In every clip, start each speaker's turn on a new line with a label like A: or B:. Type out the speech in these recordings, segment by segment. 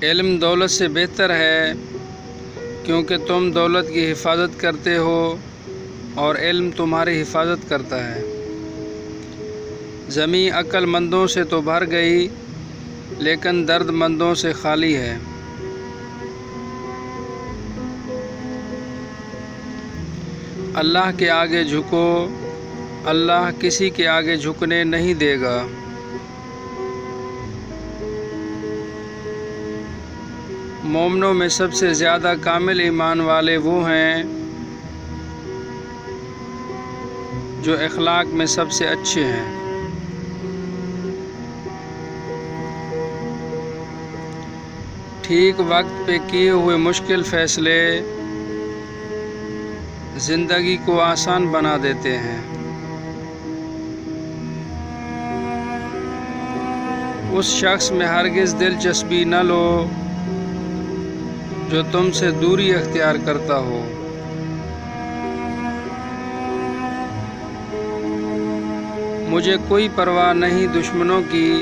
A: علم دولت سے بہتر ہے کیونکہ تم دولت کی حفاظت کرتے ہو اور علم تمہاری حفاظت کرتا ہے۔ زمین عقل مندوں سے تو بھر گئی لیکن درد مندوں سے خالی ہے۔ اللہ کے آگے جھکو، اللہ کسی کے آگے جھکنے نہیں دے گا۔ مومنوں میں سب سے زیادہ کامل ایمان والے وہ ہیں جو اخلاق میں سب سے اچھے ہیں۔ ٹھیک وقت پہ کیے ہوئے مشکل فیصلے زندگی کو آسان بنا دیتے ہیں۔ اس شخص میں ہرگز دلچسپی نہ لو جو تم سے دوری اختیار کرتا ہو۔ مجھے کوئی پرواہ نہیں دشمنوں کی،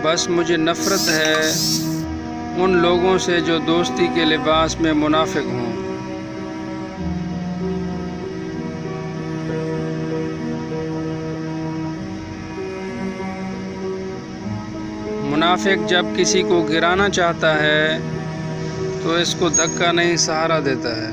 A: بس مجھے نفرت ہے ان لوگوں سے جو دوستی کے لباس میں منافق ہوں۔ منافق جب کسی کو گرانا چاہتا ہے تو اس کو دھکا نہیں سہارا دیتا ہے۔